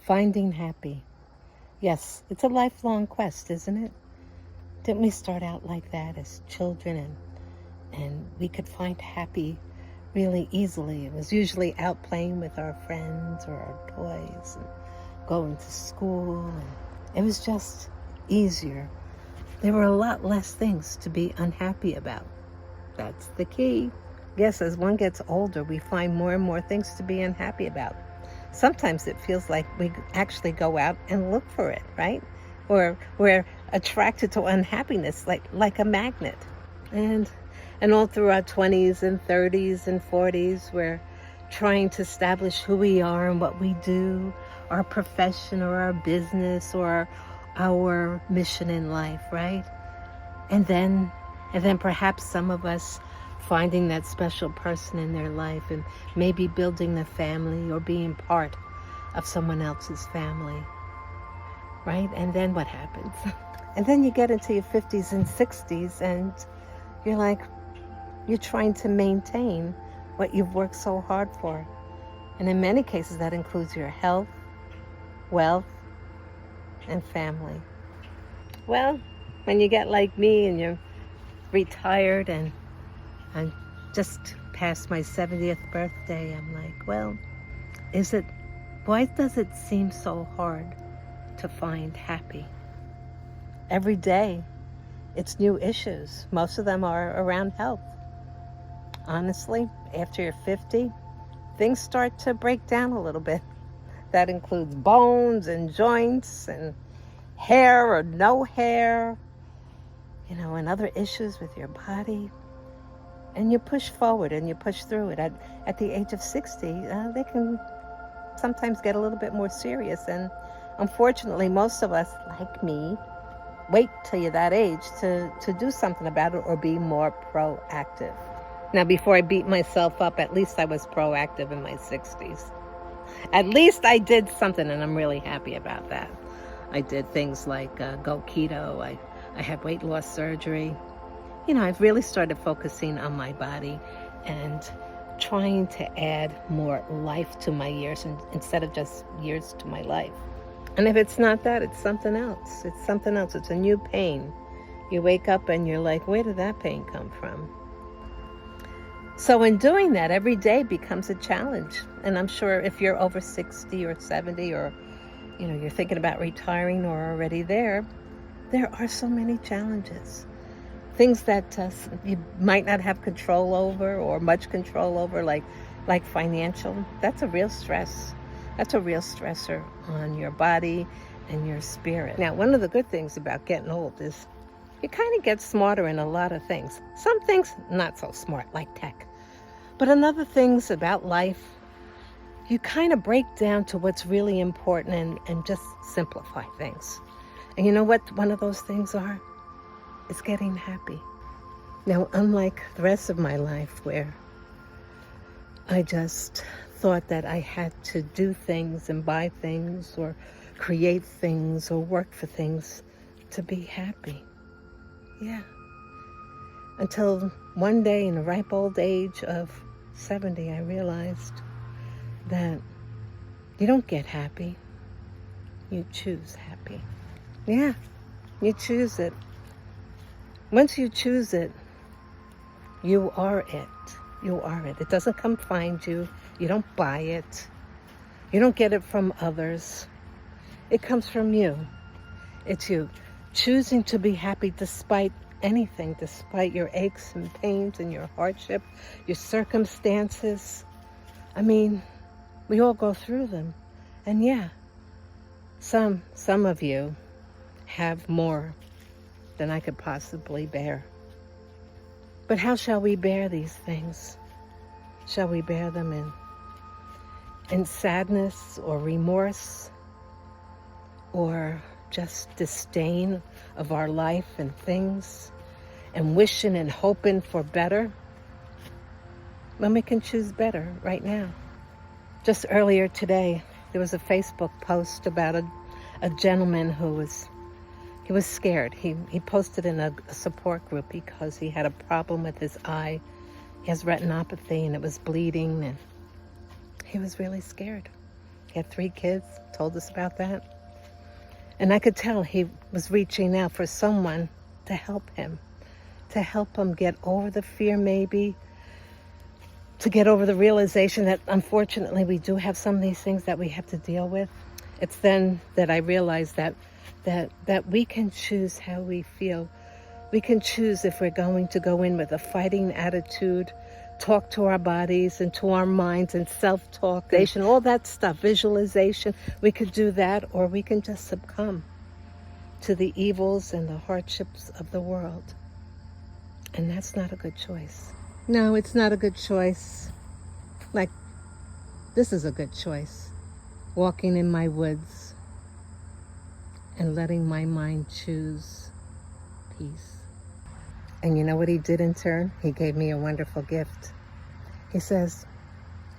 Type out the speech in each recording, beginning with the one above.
Finding happy. Yes, it's a lifelong quest, isn't it? Didn't we start out like that as children, and we could find happy really easily? It was usually out playing with our friends or our toys and going to school, and it was just easier. There were a lot less things to be unhappy about. That's the key. Yes, as one gets older, we find more and more things to be unhappy about. Sometimes it feels like we actually go out and look for it, right? Or we're attracted to unhappiness like a magnet. And all through our 20s and 30s and 40s, we're trying to establish who we are and what we do, our profession or our business or our mission in life, right? And then perhaps some of us finding that special person in their life and maybe building a family or being part of someone else's family, right? And then what happens? And then you get into your 50s and 60s and you're trying to maintain what you've worked so hard for. And in many cases that includes your health, wealth, and family. Well, when you get like me and you're retired and I'm just past my 70th birthday, I'm like, well, why does it seem so hard to find happy? Every day, it's new issues. Most of them are around health. Honestly, after you're 50, things start to break down a little bit. That includes bones and joints and hair or no hair, and other issues with your body. And you push forward and you push through it. At the age of 60, they can sometimes get a little bit more serious. And unfortunately, most of us, like me, wait till you're that age to do something about it or be more proactive. Now, before I beat myself up, at least I was proactive in my 60s. At least I did something, and I'm really happy about that. I did things like go keto. I had weight loss surgery. I've really started focusing on my body and trying to add more life to my years instead of just years to my life. And if it's not that, it's something else. It's something else. It's a new pain. You wake up and you're like, where did that pain come from? So in doing that, every day becomes a challenge. And I'm sure if you're over 60 or 70 or, you're thinking about retiring or already there are so many challenges. Things that you might not have control over or much control over, like financial. That's a real stress. That's a real stressor on your body and your spirit. Now, one of the good things about getting old is you kind of get smarter in a lot of things. Some things not so smart, like tech. But in other things about life, you kind of break down to what's really important and just simplify things. And you know what one of those things are? It's getting happy. Now, unlike the rest of my life where I just thought that I had to do things and buy things or create things or work for things to be happy. Yeah. Until one day in the ripe old age of 70, I realized that you don't get happy. You choose happy. Yeah, you choose it. Once you choose it, you are it. You are it. It doesn't come find you. You don't buy it. You don't get it from others. It comes from you. It's you choosing to be happy despite anything, despite your aches and pains and your hardship, your circumstances. I mean, we all go through them. And yeah, some of you have more than I could possibly bear. But how shall we bear these things? Shall we bear them in sadness or remorse or just disdain of our life and things and wishing and hoping for better? When we can choose better right now. Just earlier today, there was a Facebook post about a gentleman who was scared. He posted in a support group because he had a problem with his eye. He has retinopathy and it was bleeding and he was really scared. He had 3 kids, told us about that. And I could tell he was reaching out for someone to help him get over the fear maybe, to get over the realization that unfortunately we do have some of these things that we have to deal with. It's then that I realized that we can choose how we feel. We can choose if we're going to go in with a fighting attitude, talk to our bodies and to our minds and self-talk, all that stuff, visualization. We could do that, or we can just succumb to the evils and the hardships of the world. And that's not a good choice. No, it's not a good choice. Like, this is a good choice. Walking in my woods and letting my mind choose peace. And you know what he did in turn? He gave me a wonderful gift. He says,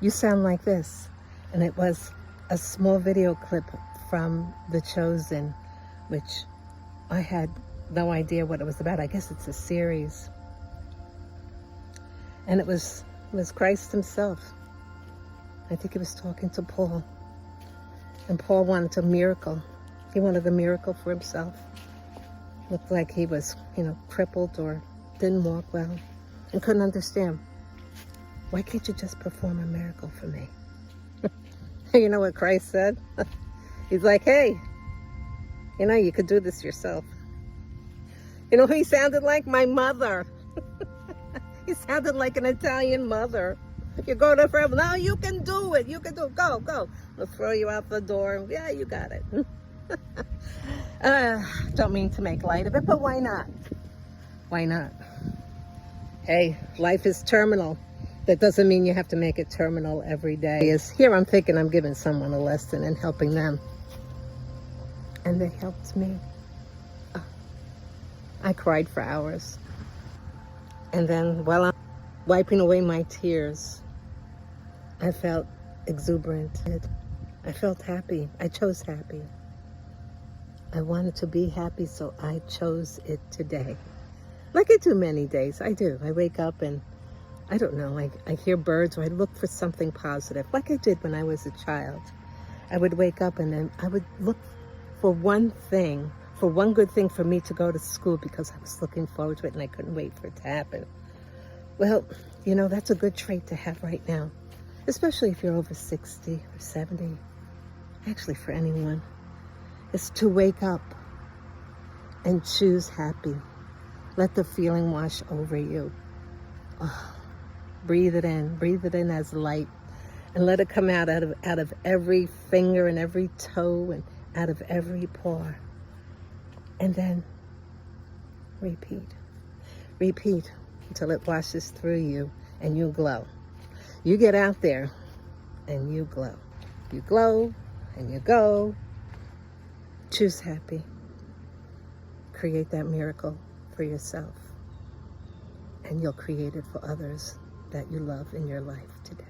"You sound like this." And it was a small video clip from The Chosen, which I had no idea what it was about. I guess it's a series. And it was Christ himself. I think he was talking to Paul. And Paul wanted a miracle. He wanted a miracle for himself. Looked like he was, crippled or didn't walk well and couldn't understand. Why can't you just perform a miracle for me? You know what Christ said? He's like, hey, you could do this yourself. You know who he sounded like? My mother. He sounded like an Italian mother. You go to forever. No, you can do it. You can do it. Go. We'll throw you out the door. Yeah, you got it. Don't mean to make light of it, but why not? Why not? Hey, life is terminal. That doesn't mean you have to make it terminal every day. Here I'm thinking I'm giving someone a lesson and helping them. And they helped me. I cried for hours. And then while I'm wiping away my tears, I felt exuberant. I felt happy. I chose happy. I wanted to be happy, so I chose it today. Like I do many days. I do. I wake up and I don't know, I hear birds, or I look for something positive, like I did when I was a child. I would wake up and then I would look for one good thing for me to go to school, because I was looking forward to it and I couldn't wait for it to happen. Well, that's a good trait to have right now, especially if you're over 60 or 70, actually for anyone, is to wake up and choose happy. Let the feeling wash over you. Oh, breathe it in as light, and let it come out of every finger and every toe and out of every pore. And then repeat until it washes through you and you glow. You get out there and you glow. You glow and you go. Choose happy. Create that miracle for yourself, and you'll create it for others that you love in your life today.